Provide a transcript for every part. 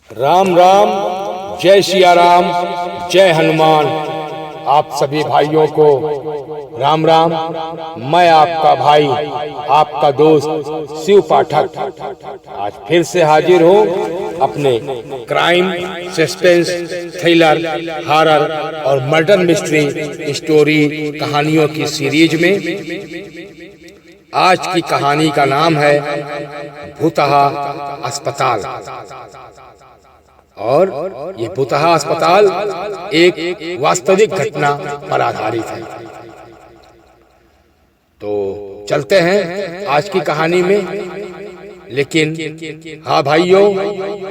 राम राम, जय सिया राम, जय हनुमान। आप सभी भाइयों को राम राम। मैं आपका भाई, आपका दोस्त शिव पाठक आज फिर से हाजिर हूँ अपने क्राइम, सस्पेंस, थ्रिलर, हॉरर और मर्डर मिस्ट्री स्टोरी कहानियों की सीरीज में। आज की कहानी का नाम है भूतहा अस्पताल। और ये भूतहा अस्पताल एक वास्तविक घटना पर आधारित है। तो चलते हैं आज की कहानी में। लेकिन हाँ भाइयों,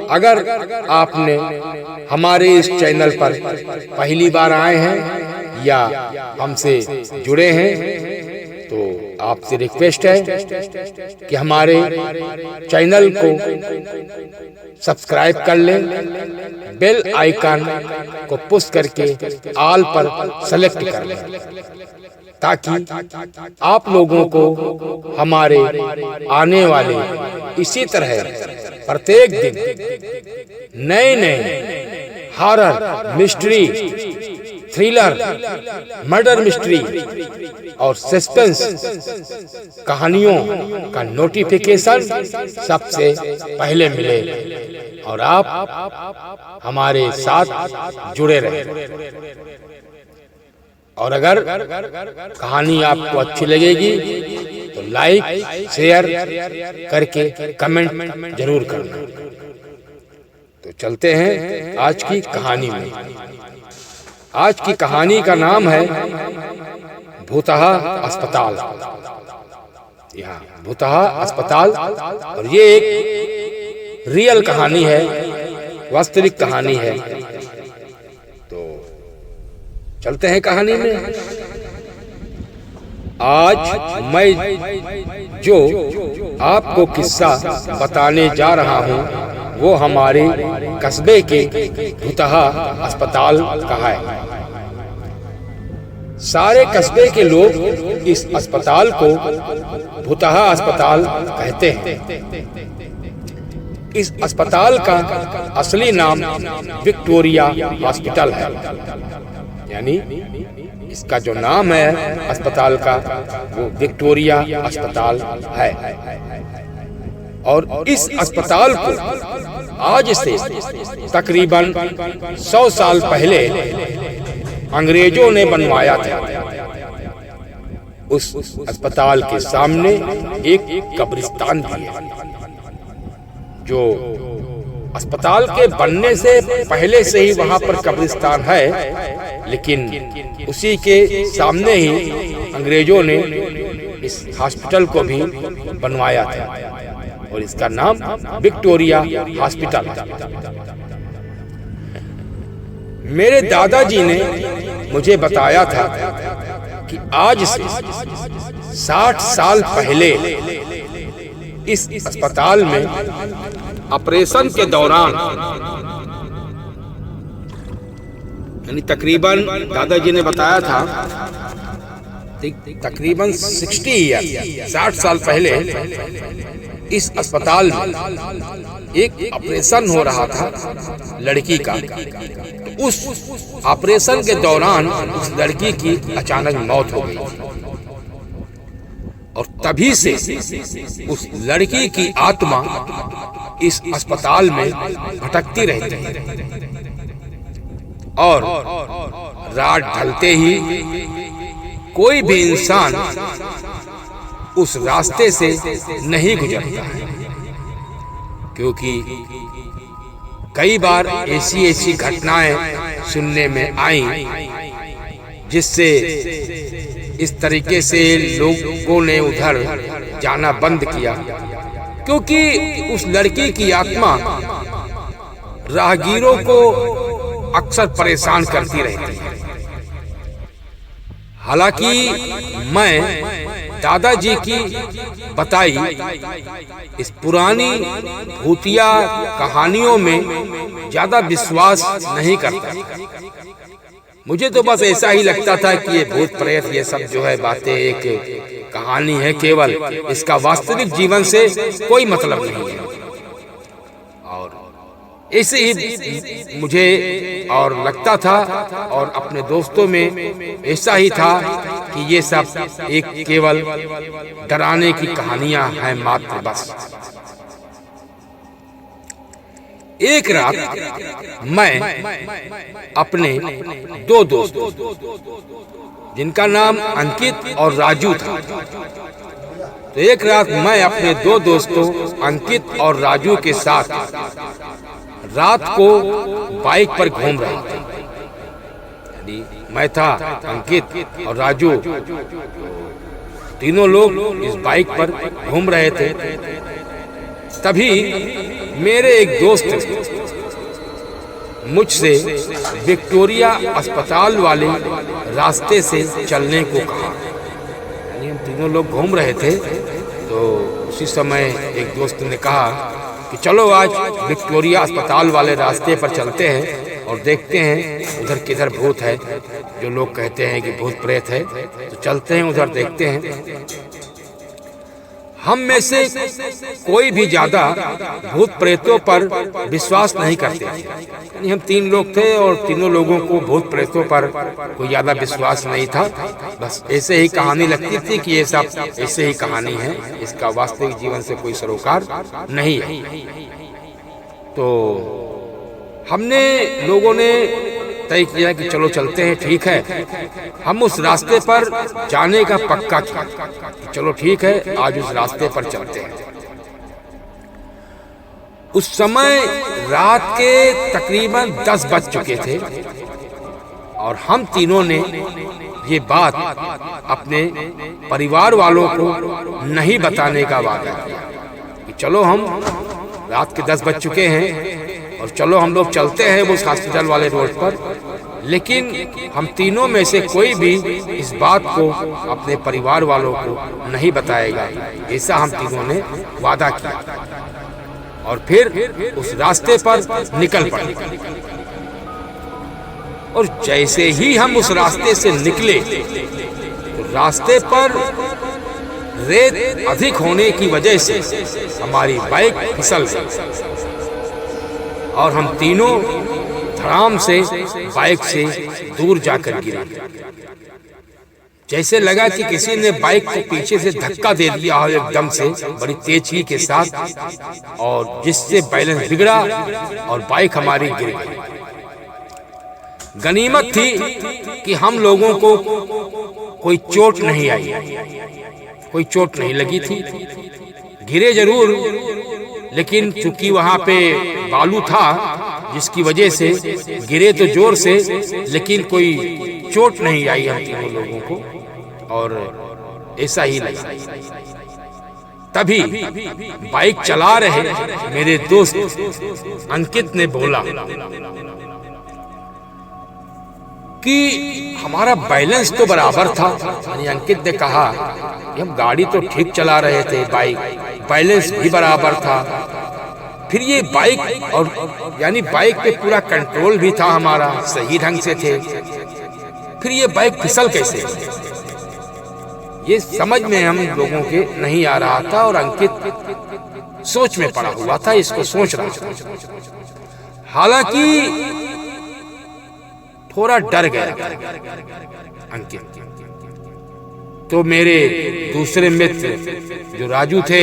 अगर आपने हमारे इस चैनल पर पहली बार आए हैं या हमसे जुड़े हैं तो आपसे रिक्वेस्ट है कि हमारे चैनल को सब्सक्राइब कर लें, बेल आइकन को पुश करके ऑल पर सेलेक्ट कर लें, ताकि आप लोगों को हमारे आने वाले इसी तरह प्रत्येक दिन नए नए horror, mystery, thriller, murder mystery और सस्पेंस कहानियों का नोटिफिकेशन सबसे पहले मिले और आप हमारे साथ जुड़े रहें। और अगर कहानी आपको अच्छी लगेगी तो लाइक, शेयर करके कमेंट जरूर करना। तो चलते हैं आज की कहानी में। आज की कहानी का नाम है भूतहा अस्पताल। यहाँ भूतहा अस्पताल, और ये एक रियल कहानी है, वास्तविक कहानी है। तो चलते हैं कहानी में। आज मैं जो आपको किस्सा बताने जा रहा हूँ वो हमारे कस्बे के भूतहा अस्पताल का है। सारे कस्बे के लोग इस अस्पताल को भूतहा अस्पताल कहते हैं। इस अस्पताल का असली नाम विक्टोरिया हॉस्पिटल है, यानी इसका जो नाम है अस्पताल का वो विक्टोरिया अस्पताल है। और इस अस्पताल को आज से तकरीबन 100 साल पहले अंग्रेजों ने बनवाया था। उस अस्पताल के सामने एक कब्रिस्तान भी है, जो अस्पताल के बनने से पहले से ही वहां पर कब्रिस्तान है, लेकिन उसी के सामने ही अंग्रेजों ने इस हॉस्पिटल को भी बनवाया था और इसका नाम विक्टोरिया हॉस्पिटल। मेरे दादाजी ने मुझे बताया था कि आज से 60 साल पहले इस अस्पताल में ऑपरेशन के दौरान, यानी तकरीबन दादाजी ने बताया था तकरीबन 60 साल पहले इस अस्पताल में एक ऑपरेशन हो रहा था लड़की का। उस ऑपरेशन के दौरान उस लड़की की अचानक मौत हो गई और तभी से उस लड़की की आत्मा इस अस्पताल में भटकती रहती है और रात ढलते ही कोई भी इंसान उस रास्ते से नहीं गुजरता है, क्योंकि कई बार ऐसी घटनाएं सुनने में आई जिससे इस तरीके से लोगों ने उधर जाना बंद किया, क्योंकि उस लड़की की आत्मा राहगीरों को अक्सर परेशान करती रहती है। हालांकि मैं दादाजी की बताई इस पुरानी भूतिया कहानियों में ज्यादा विश्वास नहीं करता। मुझे तो बस ऐसा ही लगता था कि ये भूत प्रेत ये सब जो है बातें एक कहानी है केवल, इसका वास्तविक जीवन से कोई मतलब नहीं है। और ऐसे ही मुझे और लगता था और अपने दोस्तों में ऐसा ही था कि ये सब एक केवल डराने की कहानियां हैं मात्र बस। एक रात मैं अपने दो दोस्तों जिनका नाम अंकित और राजू था, तो एक रात मैं अपने दो दोस्तों अंकित और राजू के साथ रात को बाइक पर घूम रहा था। यानी मैं था, अंकित और राजू, तीनों लोग इस बाइक पर घूम रहे थे। तभी मेरे एक दोस्त ने मुझसे विक्टोरिया अस्पताल वाले रास्ते से चलने को कहा। यानी हम तीनों लोग घूम रहे थे, तो उसी समय एक दोस्त ने कहा कि चलो आज विक्टोरिया अस्पताल वाले रास्ते पर चलते हैं और देखते हैं उधर किधर भूत है। जो लोग कहते हैं कि भूत प्रेत है, तो चलते हैं उधर देखते हैं। हम में से कोई भी ज्यादा भूत प्रेतों पर विश्वास नहीं करते थे। यानी हम तीन लोग थे और तीनों लोगों को भूत प्रेतों पर कोई ज्यादा विश्वास नहीं था। बस ऐसे ही कहानी लगती थी कि ये सब ऐसे ही कहानी है, इसका वास्तविक जीवन से कोई सरोकार नहीं है। तो हमने लोगों ने तय किया कि चलो चलते हैं, ठीक है। हम उस रास्ते पर जाने का पक्का किया, चलो ठीक है आज उस रास्ते पर चलते हैं। उस समय रात के तकरीबन 10 बज चुके थे और हम तीनों ने ये बात अपने परिवार वालों को नहीं बताने का वादा किया कि चलो हम रात के 10 बज चुके हैं और चलो हम लोग चलते हैं उस हॉस्पिटल वाले रोड पर। लेकिन हम तीनों में से कोई भी इस बात को अपने परिवार वालों को नहीं बताएगा, ऐसा हम तीनों ने वादा किया। और फिर उस रास्ते पर निकल पड़े। और जैसे ही हम उस रास्ते से निकले, तो रास्ते पर रेत अधिक होने की वजह से हमारी बाइक फिसल गई और हम तीनों धड़ाम से बाइक से दूर जाकर गिरे। जैसे लगा कि किसी ने बाइक को पीछे से धक्का दे दिया हो एकदम से बड़ी तेजी के साथ, और जिससे बैलेंस बिगड़ा और बाइक हमारी गिर गई। गनीमत थी कि हम लोगों को कोई चोट नहीं आई, कोई चोट नहीं लगी थी। गिरे जरूर, लेकिन चूंकि वहां पे बालू था जिसकी वजह से गिरे तो जोर से, लेकिन कोई चोट नहीं आई हम तीनों लोगों को, और ऐसा ही लगा। तभी बाइक चला रहे मेरे दोस्त अंकित ने बोला कि हमारा बैलेंस तो बराबर था। यानी अंकित ने कहा कि हम गाड़ी तो ठीक चला रहे थे, बाइक बैलेंस भी बराबर था, फिर ये बाइक और यानी बाइक पे पूरा कंट्रोल भी था हमारा, सही ढंग से थे, फिर ये बाइक फिसल कैसे? ये समझ में हम लोगों के नहीं आ रहा था। और अंकित सोच में पड़ा हुआ था, इसको सोच रहा था। हालांकि थोड़ा डर गया अंकित। तो मेरे दूसरे मित्र जो राजू थे,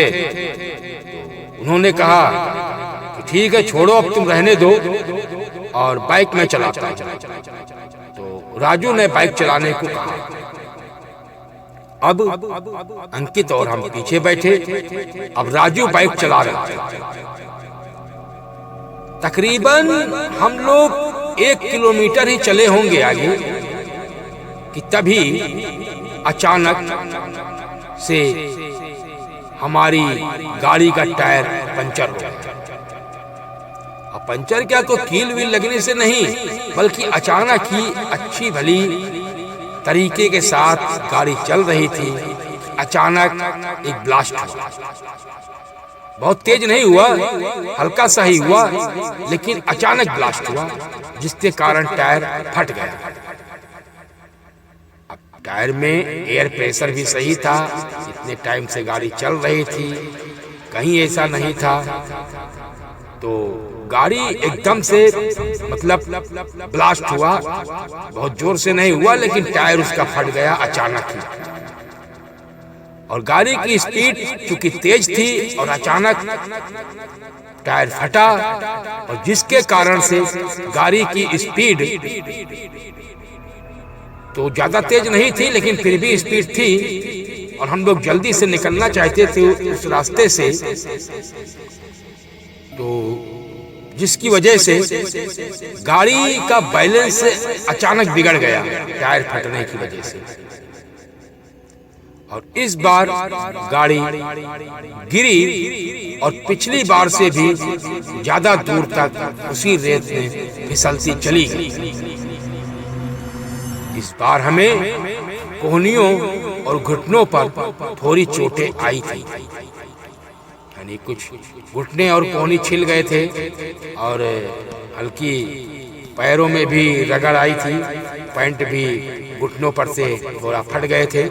उन्होंने कहा कि ठीक है छोड़ो, अब तुम रहने दो और बाइक में चलाता हूं। तो राजू ने बाइक चलाने को कहा। अब अंकित और हम पीछे बैठे, अब राजू बाइक चला रहा था। तकरीबन हम लोग 1 किलोमीटर ही चले होंगे आगे कि तभी अचानक से हमारी गाड़ी का टायर पंचर हो गया। अब पंचर क्या, तो कील वील लगने से नहीं, बल्कि अचानक ही अच्छी भली तरीके के साथ गाड़ी चल रही थी, अचानक एक ब्लास्ट हुआ। बहुत तेज नहीं हुआ, हल्का सा ही हुआ, लेकिन अचानक ब्लास्ट हुआ जिसके कारण टायर फट गया। अब टायर में एयर प्रेशर भी सही था, इतने टाइम से गाड़ी चल रही थी, कहीं ऐसा नहीं था। तो गाड़ी एकदम से मतलब ब्लास्ट हुआ, बहुत जोर से नहीं हुआ लेकिन टायर उसका फट गया अचानक ही। और गाड़ी की स्पीड चूंकि तेज थी और अचानक टायर फटा, और जिसके कारण से गाड़ी की स्पीड तो ज्यादा तेज नहीं थी लेकिन फिर भी स्पीड थी, और हम लोग जल्दी से निकलना चाहते थे उस रास्ते से, तो जिसकी वजह से गाड़ी का बैलेंस अचानक बिगड़ गया टायर फटने की वजह से। और इस बार गाड़ी गिरी और पिछली बार से भी ज्यादा दूर तक उसी रेत में फिसलती चली गई। इस बार हमें कोहनियों और घुटनों पर थोड़ी चोटें आई थी, यानी कुछ घुटने और कोहनी छिल गए थे और हल्की पैरों में भी रगड़ आई थी, पैंट भी घुटनों पर से थोड़ा फट गए थे।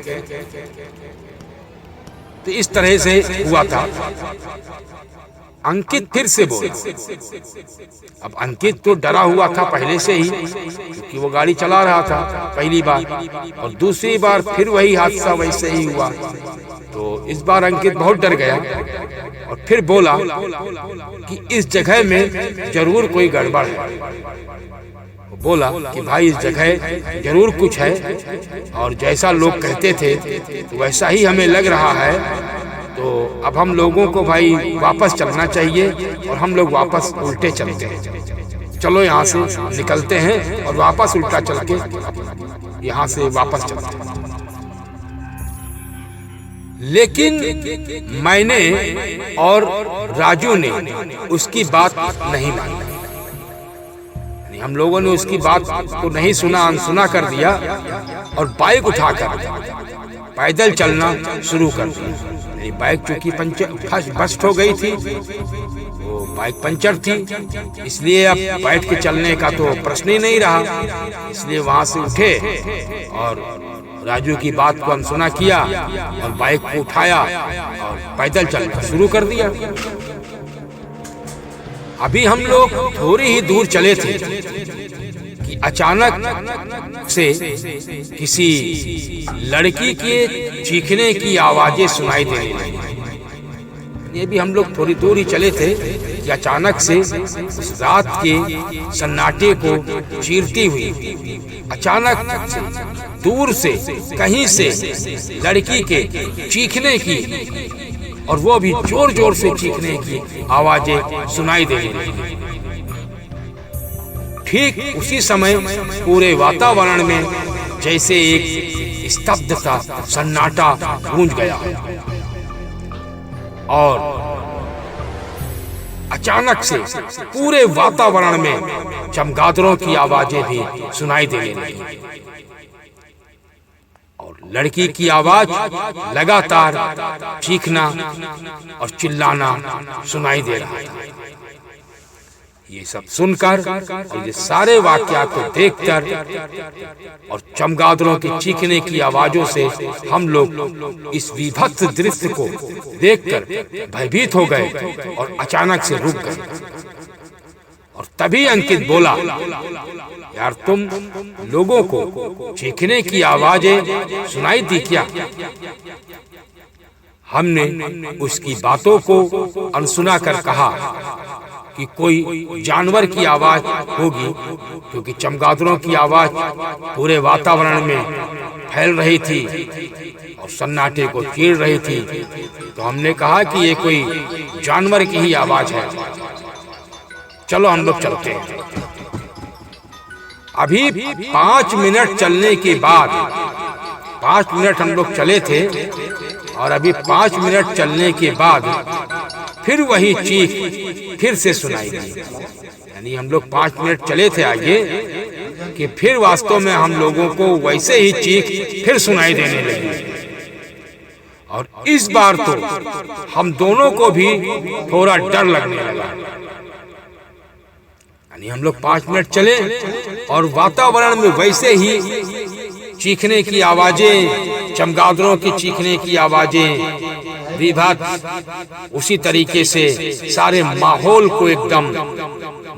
तो इस तरह से हुआ था। अंकित फिर से बोला। अब अंकित तो डरा हुआ था पहले से ही, क्योंकि वो गाड़ी चला रहा था पहली बार, और दूसरी बार फिर वही हादसा वैसे ही हुआ। तो इस बार अंकित बहुत डर गया और फिर बोला कि इस जगह में जरूर कोई गड़बड़ है। बोला कि भाई इस जगह जरूर कुछ है, और जैसा लोग कहते थे तो वैसा ही हमें लग रहा है। तो अब हम लोगों को भाई वापस चलना चाहिए, और हम लोग वापस उल्टे चलते हैं। चलो यहाँ से निकलते हैं और वापस उल्टा चल के यहाँ से वापस चलते हैं। लेकिन मैंने और राजू ने उसकी बात नहीं मानी। हम लोगों ने उसकी बात को नहीं सुना, अनसुना कर दिया और बाइक उठाकर पैदल चलना शुरू कर दिया। बाइक चूंकि बस्ट हो गई थी, वो बाइक पंचर थी, इसलिए अब बैठ के चलने का तो प्रश्न ही नहीं रहा। इसलिए वहां से उठे और राजू की बात को अनसुना किया और बाइक को उठाया और पैदल चलना शुरू कर दिया। अभी हम लोग थोड़ी ही दूर चले थे कि अचानक से किसी लड़की के चीखने की आवाजें सुनाई देने लगी। ये भी हम लोग थोड़ी दूर ही चले थे कि अचानक से उस रात के सन्नाटे को चीरती हुई अचानक से दूर से कहीं से लड़की के चीखने की, और वो भी जोर जोर से चीखने की आवाजें सुनाई देने लगी। ठीक उसी समय पूरे वातावरण में जैसे एक स्तब्धता, सन्नाटा गूंज गया, और अचानक से पूरे वातावरण में चमगादड़ों की आवाजें भी सुनाई देने लगी, और लड़की की आवाज लगातार चीखना और चिल्लाना सुनाई दे रहा था। ये सब सुनकर और ये सारे वाकयात को देखकर और चमगादड़ों की चीखने की आवाजों से हम लोग इस विभत्स दृश्य को देखकर भयभीत हो गए और अचानक से रुक गए। और तभी अंकित बोला, यार तुम लोगों को चीखने की आवाजें सुनाई दी क्या? हमने उसकी बातों को अनसुना कर कहा कि कोई जानवर की आवाज होगी, क्योंकि चमगादड़ों की आवाज पूरे वातावरण में फैल रही थी और सन्नाटे को चीर रही थी। तो हमने कहा कि ये कोई जानवर की ही आवाज है, चलो हम लोग चलते हैं। अभी 5 मिनट चलने के बाद, 5 मिनट हम लोग चले थे और अभी 5 मिनट चलने के बाद फिर वही चीख फिर से सुनाई दी। यानी हम लोग 5 मिनट चले थे आगे कि फिर वास्तव में हम लोगों को वैसे ही चीख फिर सुनाई देने लगी। और इस बार तो हम दोनों को भी थोड़ा डर लगने लगा। यानी हम लोग 5 मिनट चले और वातावरण में वैसे ही चीखने की आवाजें, चमगादड़ों की चीखने की आवाजें विभत्स, उसी तरीके से सारे माहौल को एकदम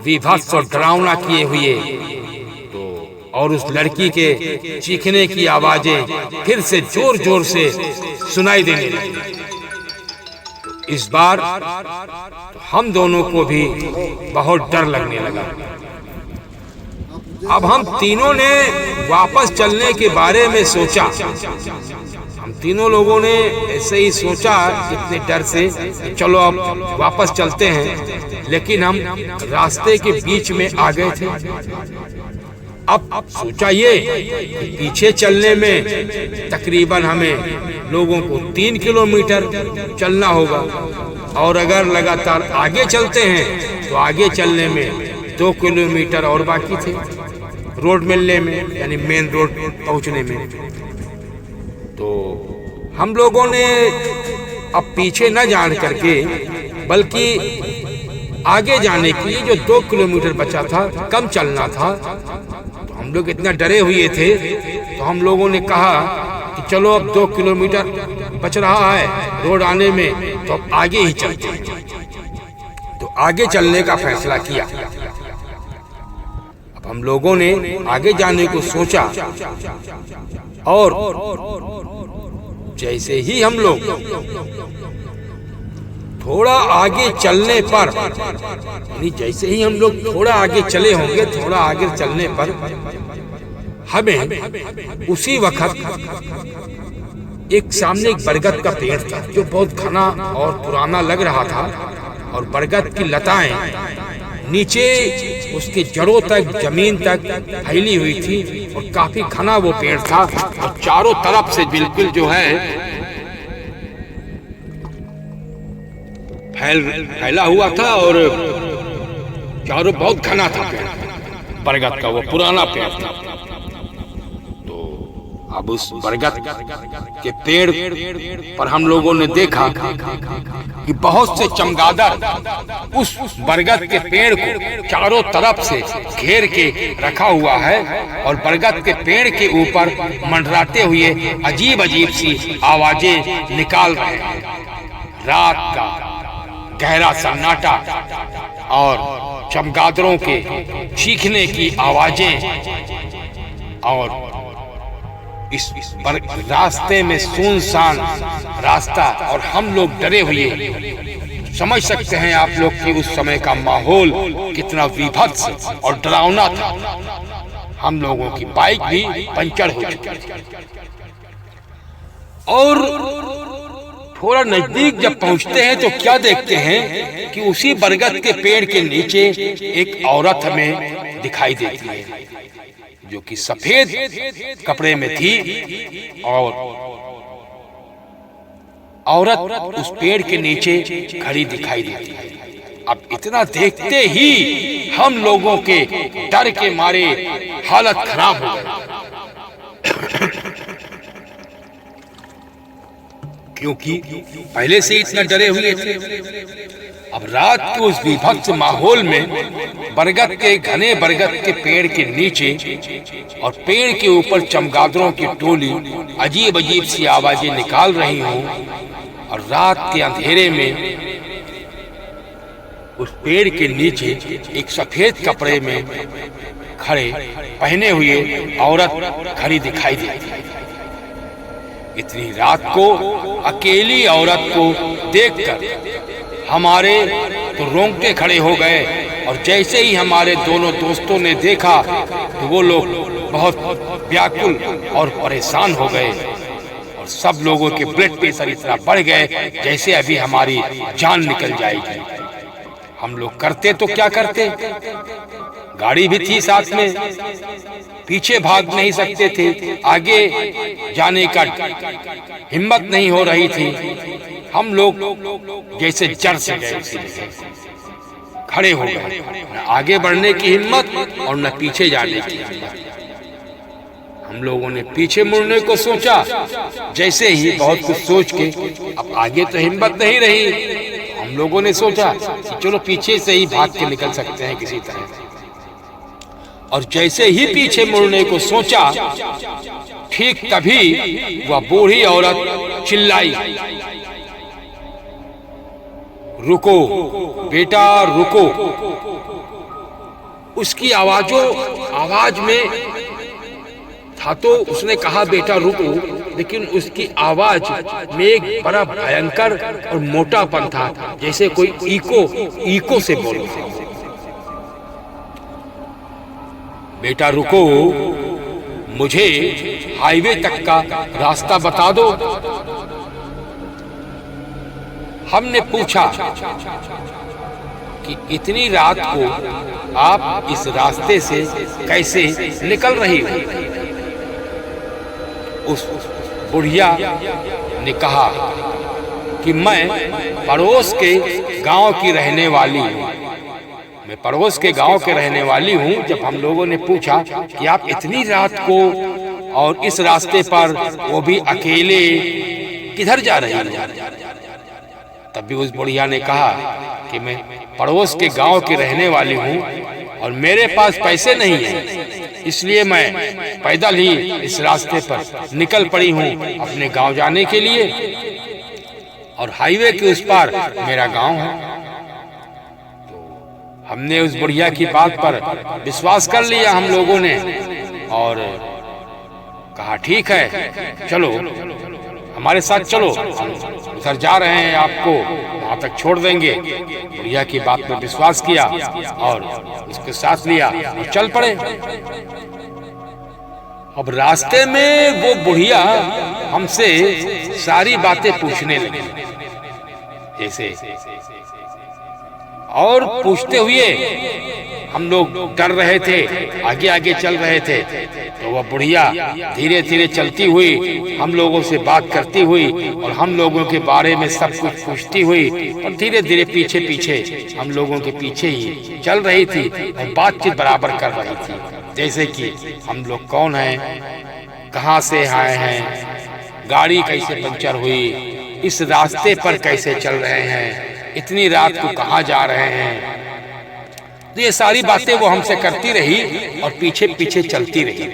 विभत्स और डरावना किए हुए, तो और उस लड़की के चीखने की आवाजें फिर से जोर जोर से सुनाई देने लगी। इस बार तो हम दोनों को भी बहुत डर लगने लगा। अब हम तीनों ने वापस चलने के बारे में सोचा। हम तीनों लोगों ने ऐसे ही सोचा इतने डर से, चलो अब वापस चलते हैं। लेकिन हम रास्ते के बीच में आ गए थे। अब सोचा ये कि पीछे चलने में तकरीबन हमें लोगों को 3 किलोमीटर चलना होगा, और अगर लगातार आगे चलते हैं तो आगे चलने में 2 किलोमीटर और बाकी थे रोड मिलने में, यानी मेन रोड पहुंचने में। तो हम लोगों ने अब पीछे न जान करके बल्कि आगे जाने के लिए जो 2 किलोमीटर बचा था, कम चलना था, तो हम लोग इतना डरे हुए थे तो हम लोगों ने कहा कि चलो अब 2 किलोमीटर बच रहा है रोड आने में, तो अब आगे ही चलते हैं। तो आगे चलने का फैसला किया। अब हम लोगों ने आगे जाने को सोचा, और जैसे ही हम लोग थोड़ा आगे चलने पर, यानी जैसे ही हम लोग थोड़ा आगे चले होंगे, थोड़ा आगे चलने पर हमें उसी वक्त एक सामने एक बरगद का पेड़ था जो बहुत घना और पुराना लग रहा था, और बरगद की लताएं नीचे उसके जड़ों तक, जमीन तक फैली हुई थी, और काफी घना वो पेड़ था, और चारों तरफ से बिल्कुल जो है फैला हुआ था, और चारों बहुत घना था पेड़, बरगद का वो पुराना पेड़ था। तो अब उस बरगद के पेड़ पर हम लोगों ने देखा कि बहुत से चमगादड़ उस बरगद के पेड़ को चारों तरफ से घेर के रखा हुआ है, और बरगद के पेड़ के ऊपर मंडराते हुए अजीब अजीब सी आवाजें निकाल रहे हैं। रात का गहरा सन्नाटा और चमगादड़ों के चीखने की आवाजें, और इस रास्ते में सुनसान रास्ता, और हम लोग डरे हुए। समझ सकते हैं आप लोग कि उस समय का माहौल कितना विभत्स और डरावना था। हम लोगों की बाइक भी पंचर हो चुकी थी। और थोड़ा नजदीक जब पहुंचते हैं तो क्या देखते हैं कि उसी बरगद के पेड़ के नीचे एक औरत हमें दिखाई देती है, जो कि सफेद कपड़े में थी, और औरत उस पेड़ के नीचे खड़ी दिखाई देती है। अब इतना देखते ही हम लोगों के डर के मारे हालत खराब हो गई, क्योंकि पहले से इतना डरे हुए थे। अब रात के उस विभत्स माहौल में बरगद के घने बरगद के पेड़ के नीचे और पेड़ के ऊपर चमगादड़ों की टोली अजीब अजीब सी आवाजें निकाल रही हों, और रात के अंधेरे में उस पेड़ के नीचे एक सफेद कपड़े में खड़े पहने हुए औरत खड़ी दिखाई देती है। इतनी रात को अकेली औरत को देखकर हमारे तो रोंगटे खड़े हो गए, और जैसे ही हमारे दोनों दोस्तों ने देखा तो वो लोग बहुत व्याकुल और परेशान हो गए, और सब लोगों के ब्लड प्रेशर इतना बढ़ गए जैसे अभी हमारी जान निकल जाएगी। हम लोग करते तो क्या करते, गाड़ी भी थी साथ में, पीछे भाग नहीं सकते थे, आगे जाने का हिम्मत नहीं हो रही थी। हम लोग जैसे जड़ से गए, खड़े हो गए, न आगे बढ़ने की हिम्मत और न पीछे जाने की हिम्मत। हम लोगों ने पीछे मुड़ने को सोचा, जैसे ही बहुत कुछ सोच के अब आगे तो हिम्मत नहीं रही, हम लोगों ने सोचा कि चलो पीछे से ही भाग के निकल सकते हैं किसी तरह। और जैसे ही पीछे मुड़ने को सोचा, ठीक तभी वह बूढ़ी औरत चिल्लाई, रुको बेटा रुको। उसकी आवाज में था तो उसने कहा बेटा रुको, लेकिन उसकी आवाज में एक बड़ा भयंकर और मोटापन था, जैसे कोई ईको से बोल रहा। बेटा रुको, मुझे हाईवे तक का रास्ता बता दो। हमने पूछा कि इतनी रात को आप इस रास्ते से कैसे निकल रही हो? उस बुढ़िया ने कहा कि मैं पड़ोस के गांव की रहने वाली हूँ। मैं पड़ोस के गांव के रहने वाली हूँ। जब हम लोगों ने पूछा कि आप इतनी रात को और इस रास्ते पर, वो भी अकेले, किधर जा रही हैं? तब भी उस बुढ़िया ने कहा कि मैं पड़ोस के गांव की रहने वाली हूँ और मेरे पास पैसे नहीं हैं, इसलिए मैं पैदल ही इस रास्ते पर निकल पड़ी हूँ अपने गांव जाने के लिए, और हाईवे के उस पार मेरा गांव है। तो हमने उस बुढ़िया की बात पर विश्वास कर लिया हम लोगों ने, और कहा ठीक है चलो हमारे साथ चलो, हम उधर जा रहे हैं, आपको वहां तक छोड़ देंगे। बुढ़िया की बात पर विश्वास किया और उसके साथ लिया और चल पड़े। अब रास्ते में वो बुढ़िया हमसे सारी बातें पूछने लगी, जैसे, और पूछते हुए हम लोग डर रहे थे, आगे आगे चल रहे थे। तो वह बुढ़िया धीरे धीरे चलती हुई हम लोगों से बात करती हुई और हम लोगों के बारे में सब कुछ पूछती हुई, और धीरे धीरे पीछे पीछे हम लोगों के पीछे ही चल रही थी और बातचीत बराबर कर रही थी, जैसे कि हम लोग कौन हैं, कहाँ से आए हैं, गाड़ी कैसे पंचर हुई, इस रास्ते पर कैसे चल रहे हैं, इतनी रात को कहाँ जा रहे हैं। तो ये सारी बातें वो हमसे करती रही और पीछे पीछे चलती रही,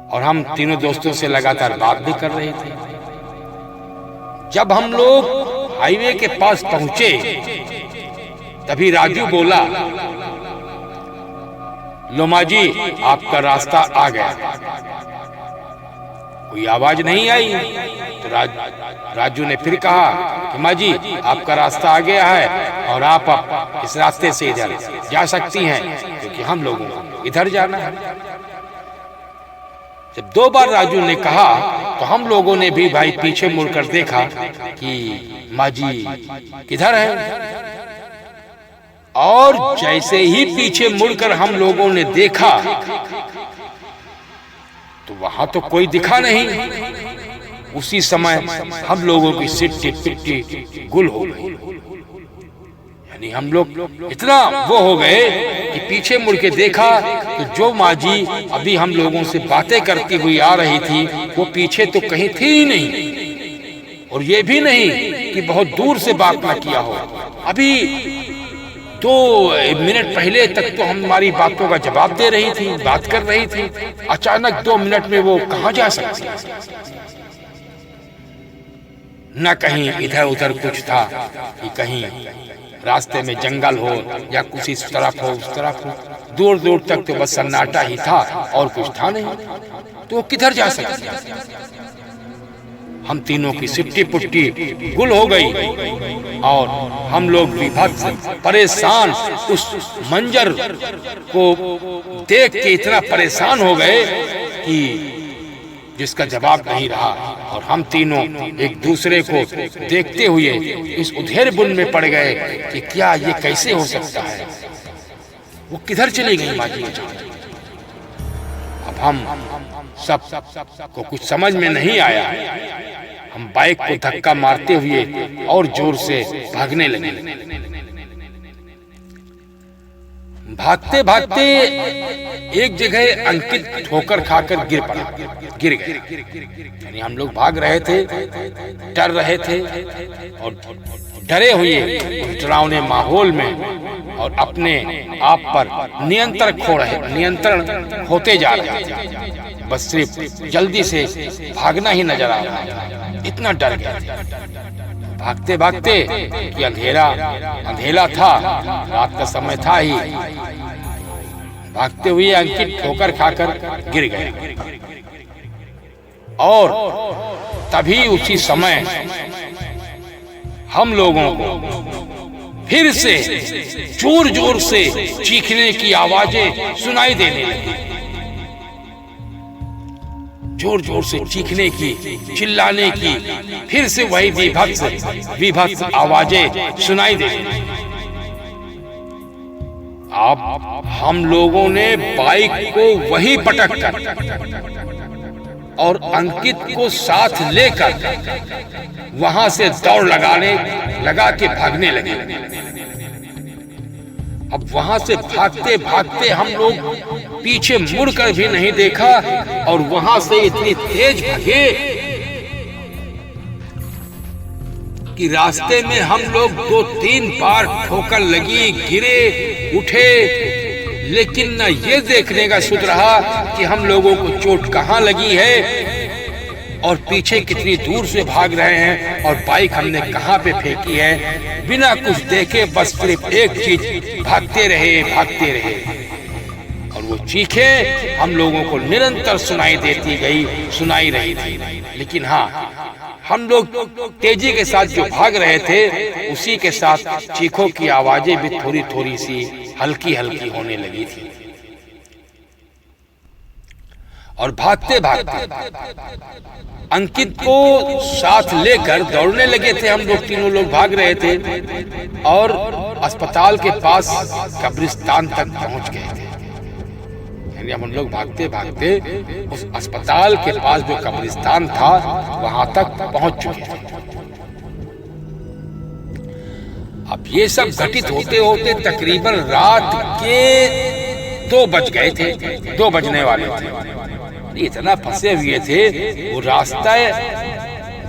और हम तीनों दोस्तों से लगातार बात भी कर रहे थे। जब हम लोग हाईवे के पास पहुंचे तभी राजू बोला, लो माँ जी आपका रास्ता आ गया। कोई आवाज नहीं आई तो राजू ने फिर कहा कि माँ जी आपका रास्ता आ गया है और आप इस रास्ते से इधर जा सकती हैं, क्योंकि हम लोगों को इधर जाना है। जब 2 बार राजू ने कहा तो हम लोगों ने भी भाई पीछे मुड़कर देखा कि माँ जी किधर है, और जैसे ही पीछे मुड़कर हम लोगों ने देखा तो वहां तो कोई दिखा नहीं। उसी समय हम लोगों की सिट्टी पिट्टी गुल हो गई, यानी हम लोग इतना वो हो गए कि पीछे मुड़ के देखा तो जो माँ जी अभी हम लोगों से बातें करती हुई आ रही थी वो पीछे तो कहीं थी ही नहीं, और ये भी नहीं कि बहुत दूर से बात ना किया हो। अभी 2 मिनट पहले तक तो हमारी बातों का जवाब दे रही थी, बात कर रही थी, अचानक 2 मिनट में वो कहाँ जा सकती? न कहीं इधर उधर कुछ था कि कहीं रास्ते में जंगल हो या कुछ इस तरफ हो उस तरफ हो, दूर दूर तक तो बस सन्नाटा ही था और कुछ था नहीं, तो वो किधर जा सकती? हम तीनों की सिट्टी पुट्टी गुल हो गई और हम लोग विभत्स परेशान उस मंजर को देख के इतना परेशान हो गए कि जिसका जवाब नहीं रहा, और हम तीनों एक दूसरे को देखते हुए इस उधेड़ बुन में पड़ गए कि क्या ये कैसे हो सकता है, वो किधर चली गई माँ जी। अब हम सब को कुछ समझ में नहीं आया, हम बाइक को धक्का मारते हुए और जोर से भागने लगे। भागते भागते एक जगह अंकित ठोकर खाकर गिर गए। यानी हम लोग भाग रहे थे, डर रहे थे और डरे हुए डरावने माहौल में और अपने आप पर नियंत्रण होते जा रहे थे। बस सिर्फ जल्दी से भागना ही नजर आ रहा था, इतना डर गया। भागते भागते कि अंधेरा था, रात का समय था ही, भागते हुए अंकित ठोकर खाकर गिर गया। और तभी उसी समय हम लोगों को फिर से जोर जोर से चीखने की आवाजें सुनाई देने लगी। जोर जोर से चीखने की, चिल्लाने की, फिर से वही विभत्स आवाजें सुनाई देने लगी। अब हम लोगों ने बाइक को वहीं पटक कर और अंकित को साथ लेकर वहां से दौड़ लगा के भागने लगे। अब वहां से भागते भागते हम लोग पीछे मुड़कर भी नहीं देखा और वहां से इतनी तेज भागे कि रास्ते में हम लोग 2-3 बार ठोकर लगी, गिरे, उठे, लेकिन न ये देखने का सुध रहा कि हम लोगों को चोट कहाँ लगी है और पीछे कितनी दूर से भाग रहे हैं और बाइक हमने कहाँ पे फेंकी है। बिना कुछ देखे बस सिर्फ एक चीज, भागते रहे और वो चीखें हम लोगों को निरंतर सुनाई रही थी। लेकिन हाँ, हम लोग तेजी के साथ जो भाग रहे थे उसी के साथ चीखों की आवाजें भी थोड़ी थोड़ी सी हल्की होने लगी थी। और भागते भागते अंकित को साथ लेकर दौड़ने लगे थे। हम लोग तीनों लोग भाग रहे थे और अस्पताल के पास कब्रिस्तान तक पहुंच गए थे। यानी हम लोग भागते भागते उस अस्पताल के पास जो कब्रिस्तान था वहां तक पहुंच चुके थे। अब ये सब घटित होते होते तकरीबन रात के 2 बज गए थे, 2 बजने वाले थे। इतना फंसे हुए थे, वो रास्ता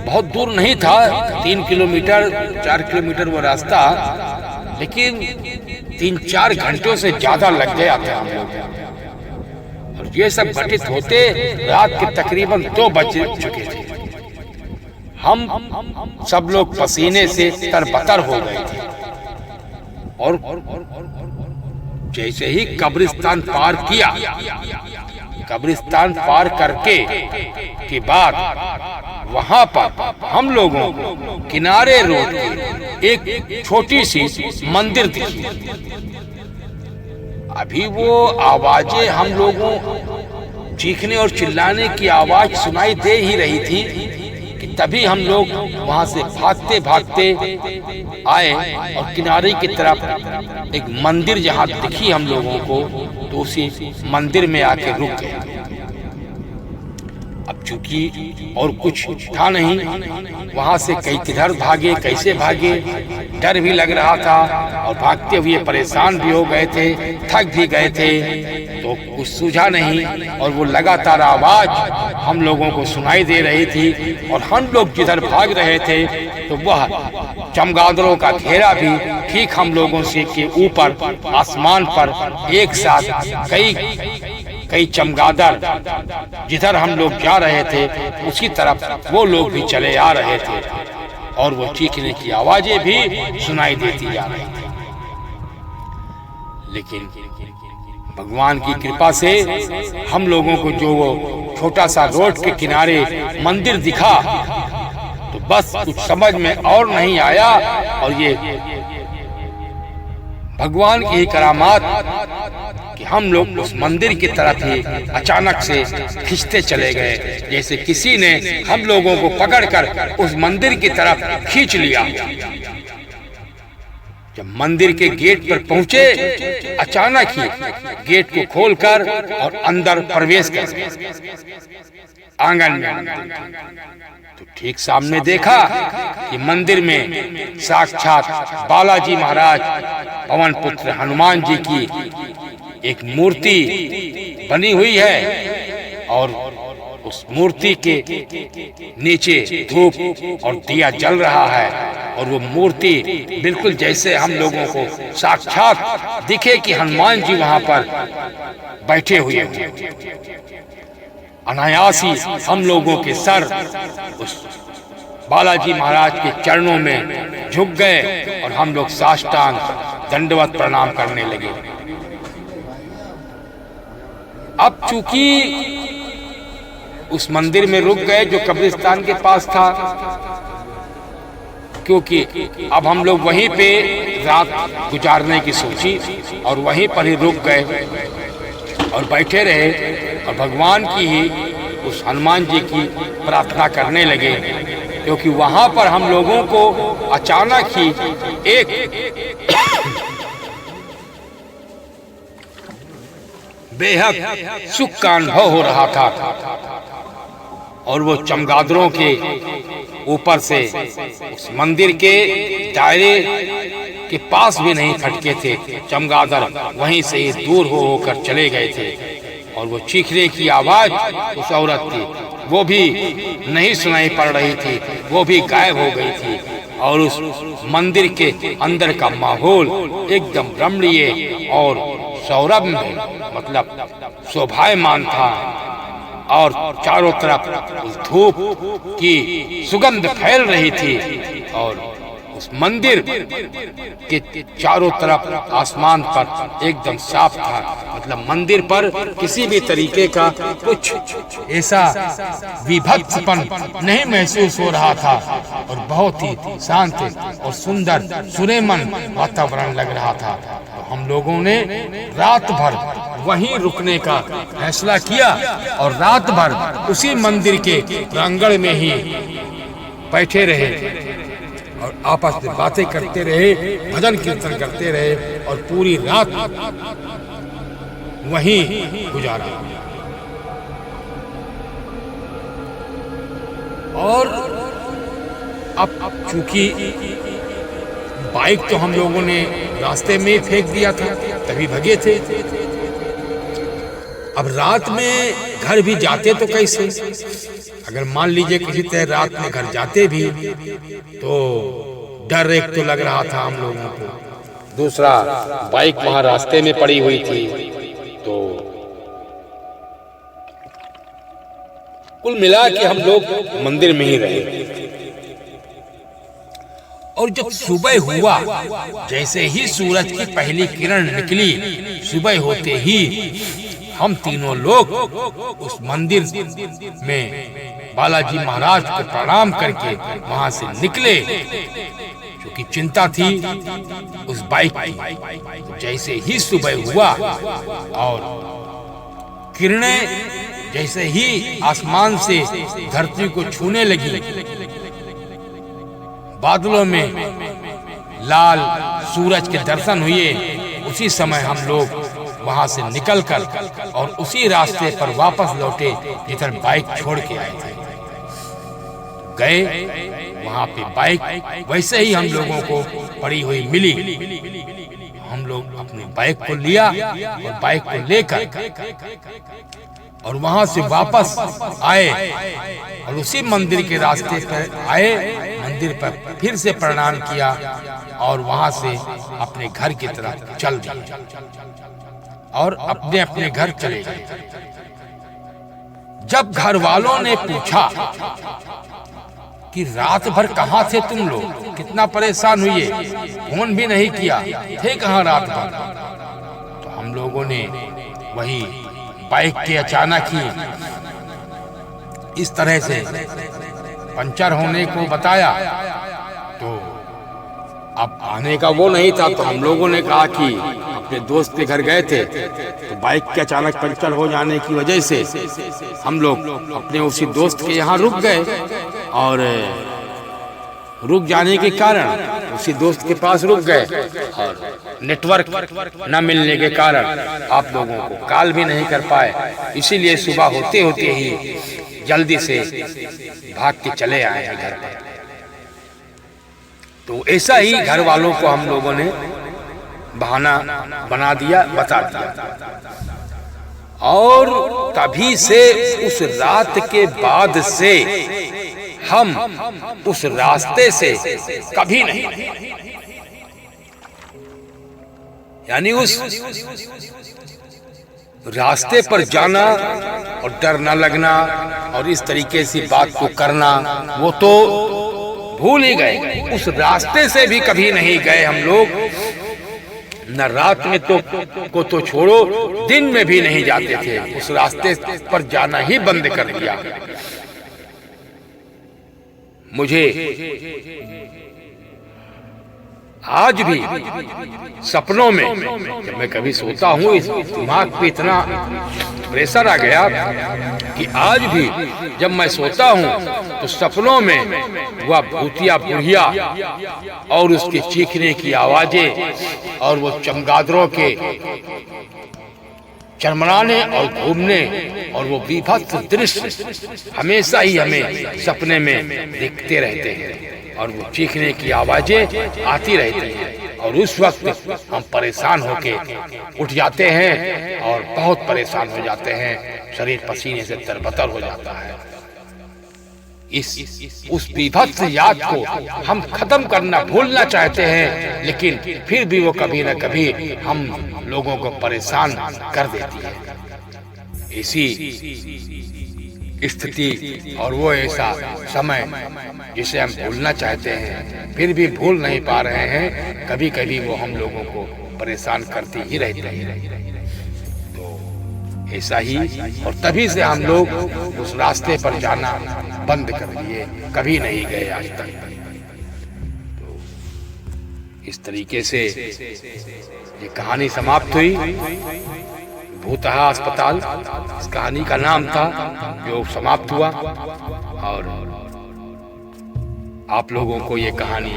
बहुत दूर नहीं था, 3 किलोमीटर 4 किलोमीटर वो रास्ता, लेकिन 3-4 घंटों से ज्यादा लग गया था हम लोग। और ये सब घटित होते रात के तकरीबन 2 बज चुके थे। हम सब लोग पसीने से तरबतर हो गए थे और जैसे ही कब्रिस्तान पार किया, कब्रिस्तान पार करके के बाद वहां पर हम लोगों को किनारे रोड की एक छोटी सी मंदिर दिखी। अभी वो आवाजें हम लोगों चीखने और चिल्लाने की आवाज सुनाई दे ही रही थी कि तभी हम लोग वहां से भागते भागते आए और किनारे की तरफ एक मंदिर जहां दिखी हम लोगों को, तो उसी मंदिर में आके रुक गए। अब चूंकि और कुछ था नहीं, वहां से किधर भागे, कैसे भागे, डर भी लग रहा था और भागते हुए परेशान भी हो गए थे, थक भी गए थे, तो कुछ सूझा नहीं। और वो लगातार आवाज हम लोगों को सुनाई दे रही थी और हम लोग जिधर भाग रहे थे तो वह चमगादड़ों का घेरा भी ठीक हम लोगों से के ऊपर आसमान पर एक साथ कई चमगादड़ जिधर हम लोग जा रहे थे उसी तरफ वो लोग भी चले आ रहे थे और वो चीखने की आवाजें भी सुनाई देती जा रही थी। लेकिन भगवान की कृपा से हम लोगों को जो वो छोटा सा रोड के किनारे मंदिर दिखा तो बस कुछ समझ में और नहीं आया और ये भगवान की करामात कि हम लोग उस मंदिर की तरफ ही अचानक से खींचते चले गए, जैसे किसी ने हम लोगों को पकड़कर उस मंदिर की तरफ खींच लिया। जब मंदिर के गेट पर पहुंचे, अचानक ही गेट को खोलकर और अंदर प्रवेश कर आंगन में तो ठीक सामने देखा कि मंदिर में साक्षात बालाजी महाराज पवन पुत्र हनुमान जी की एक मूर्ति बनी हुई है और उस मूर्ति के नीचे धूप और दिया जल रहा है और वो मूर्ति बिल्कुल जैसे हम लोगों को साक्षात दिखे कि हनुमान जी वहां पर बैठे हुए हैं। अनायास ही हम लोगों के सर उस बालाजी महाराज के चरणों में झुक गए और हम लोग साष्टांग दंडवत प्रणाम करने लगे। अब चूंकि उस मंदिर में रुक गए जो कब्रिस्तान के पास था, क्योंकि अब हम लोग वहीं पे रात गुजारने की सोची और वहीं पर ही रुक गए और बैठे रहे और भगवान की ही उस हनुमान जी की प्रार्थना करने लगे, क्योंकि वहां पर हम लोगों को अचानक ही एक बेहद सुख का अनुभव हो रहा था और वो चमगादड़ों के ऊपर से उस मंदिर के दायरे के पास भी नहीं खटके थे। चमगादड़ वहीं से ही दूर होकर चले गए थे और वो चीखने की आवाज उस औरत की वो भी नहीं सुनाई पड़ रही थी, वो भी गायब हो गई थी और उस मंदिर के अंदर का माहौल एकदम रमणीय और सौरभ मतलब शोभायमान था और चारों तरफ उस धूप की सुगंध फैल रही थी और उस मंदिर के चारों तरफ आसमान पर एकदम साफ था, मतलब मंदिर पर किसी भी तरीके का कुछ ऐसा विभत्सपन नहीं महसूस हो रहा था और बहुत ही शांत और सुंदर सुरेमन वातावरण लग रहा था। तो हम लोगों ने रात भर वहीं रुकने का फैसला किया और रात भर उसी मंदिर के प्रांगण में ही बैठे रहे और आपस में बातें करते रहे, भजन कीर्तन करते रहे और पूरी रात वहीं गुजारा। और अब चूंकि बाइक तो हम लोगों ने रास्ते में फेंक दिया था, तभी भगे थे। अब रात में घर भी जाते तो कैसे? अगर मान लीजिए किसी तरह रात में घर जाते भी तो डर एक तो लग रहा था हम लोगों को, दूसरा बाइक वहां रास्ते में पड़ी हुई थी। तो कुल मिला के हम लोग मंदिर में ही रहे और जब सुबह हुआ, जैसे ही सूरज की पहली किरण निकली, सुबह होते ही हम तीनों लोग उस मंदिर में बालाजी महाराज को प्रणाम करके वहां से निकले, क्योंकि चिंता थी उस बाइक की। जैसे ही सुबह हुआ और किरणें जैसे ही आसमान से धरती को छूने लगी, बादलों में लाल सूरज के दर्शन हुए, उसी समय हम लोग वहां से निकलकर और उसी रास्ते पर वापस लौटे जिधर बाइक छोड़ के आए थे। गए वहां पे बाइक वैसे ही हम लोगों को पड़ी हुई मिली। हम लोग अपनी बाइक को लिया और बाइक को लेकर और वहां से वापस आए और उसी मंदिर के रास्ते पर आए, मंदिर पर फिर से प्रणाम किया और वहां से अपने घर की तरफ चल दिए और अपने अपने घर चले गए। जब घर वालों ने पूछा कि रात भर कहाँ थे तुम लोग, कितना परेशान हुए, फोन भी नहीं किया, थे कहाँ रात भर, तो हम लोगों ने वही बाइक के अचानक ही इस तरह से पंचर होने को बताया। तो अब आने का वो नहीं था, तो हम लोगों ने कहा कि अपने दोस्त के घर गए थे, तो बाइक के अचानक पंचर हो जाने की वजह से हम लोग अपने उसी दोस्त के यहाँ रुक गए और रुक जाने के कारण उसी दोस्त के पास रुक गए और नेटवर्क न मिलने के कारण आप लोगों को कॉल भी नहीं कर पाए। इसीलिए सुबह होते होते ही जल्दी से भाग के चले आए हैं घर पर। तो ऐसा ही घर वालों को हम लोगों ने बहाना बना दिया, बता दिया। और तभी से उस रात के बाद से हम उस रास्ते से कभी नहीं, यानी उस रास्ते पर जाना और डर न लगना और इस तरीके से बात को करना, वो तो भूल ही गए। उस रास्ते से भी कभी नहीं गए हम लोग, न रात में तो छोड़ो, दिन में भी नहीं जाते थे। उस रास्ते पर जाना ही बंद कर दिया। मुझे आज भी सपनों में जब मैं कभी सोता हूँ, इस दिमाग पे इतना प्रेशर आ गया कि आज भी जब मैं सोता हूँ तो सपनों में वह भूतिया बुढ़िया और उसके चीखने की आवाजें और वो चमगादड़ों के चरमराने और घूमने और वो बीभत्स दृश्य हमेशा ही हमें सपने में दिखते रहते हैं और वो चीखने की आवाजें आती रहती हैं और उस वक्त हम परेशान होके उठ जाते हैं और बहुत परेशान हो जाते हैं, शरीर पसीने से तरबतर हो जाता है। उस बीभत्स याद को हम खत्म करना भूलना चाहते हैं, लेकिन फिर भी वो कभी न कभी हम लोगों को परेशान कर देती है। इसी स्थिति और वो ऐसा समय जिसे हम भूलना चाहते हैं फिर भी भूल नहीं पा रहे हैं, कभी कभी वो हम लोगों को परेशान करती ही रहती है। तो ऐसा ही, और तभी से हम लोग उस रास्ते पर जाना बंद कर दिए, कभी नहीं गए आज तक। तो इस तरीके से ये कहानी समाप्त हुई। भूतहा अस्पताल इस कहानी का नाम था जो समाप्त हुआ। और आप लोगों को ये कहानी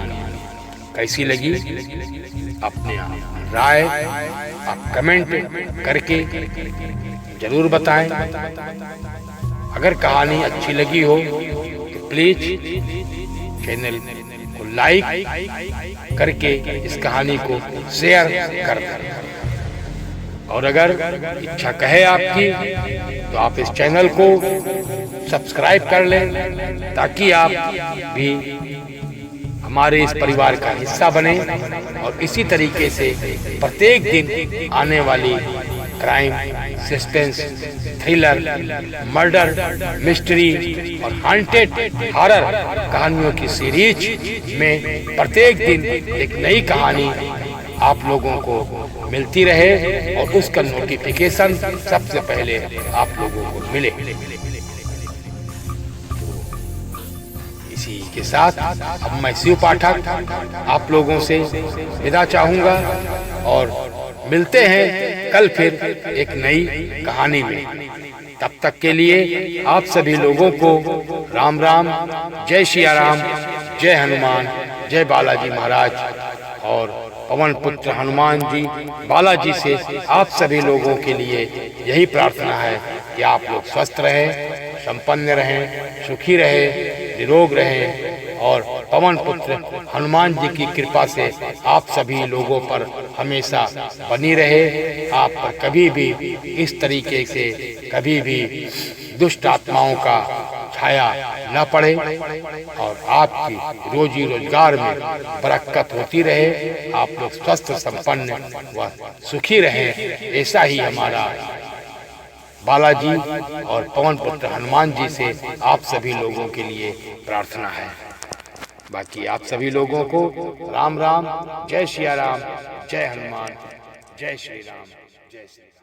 कैसी लगी, अपने राय आप कमेंट करके जरूर बताएं। अगर कहानी अच्छी लगी हो तो प्लीज चैनल को लाइक करके इस कहानी को शेयर कर दें। और अगर इच्छा कहे आपकी तो आप इस चैनल को सब्सक्राइब कर लें ताकि आप भी हमारे इस परिवार का हिस्सा बने और इसी तरीके से प्रत्येक दिन आने वाली crime, suspense, thriller, murder, mystery और हॉन्टेड हॉरर कहानियों की सीरीज में प्रत्येक दिन एक नई कहानी आप लोगों को मिलती रहे और उसका नोटिफिकेशन सबसे पहले आप लोगों को मिले। इसी के साथ अब मैं शिव पाठक आप लोगों से विदा चाहूंगा और मिलते हैं कल फिर एक नई कहानी में। तब तक के लिए आप सभी लोगों को राम राम, जय सिया राम, जय हनुमान, जय बालाजी महाराज। और पवन पुत्र हनुमान जी बालाजी से आप सभी लोगों के लिए यही प्रार्थना है कि आप लोग स्वस्थ रहें, संपन्न रहें, सुखी रहें, निरोग रहें और पवन पुत्र हनुमान जी की कृपा से आप सभी लोगों पर हमेशा बनी रहे। आप पर कभी भी इस तरीके से कभी भी दुष्ट आत्माओं का छाया न पड़े और आपकी रोजी रोजगार में बरकत होती रहे, आप लोग स्वस्थ, संपन्न व सुखी रहें। ऐसा ही हमारा बालाजी और पवन पुत्र हनुमान जी से आप सभी लोगों के लिए प्रार्थना है। बाकी आप सभी लोगों को राम राम, जय सिया राम, जय हनुमान, जय श्री राम, जय श्री।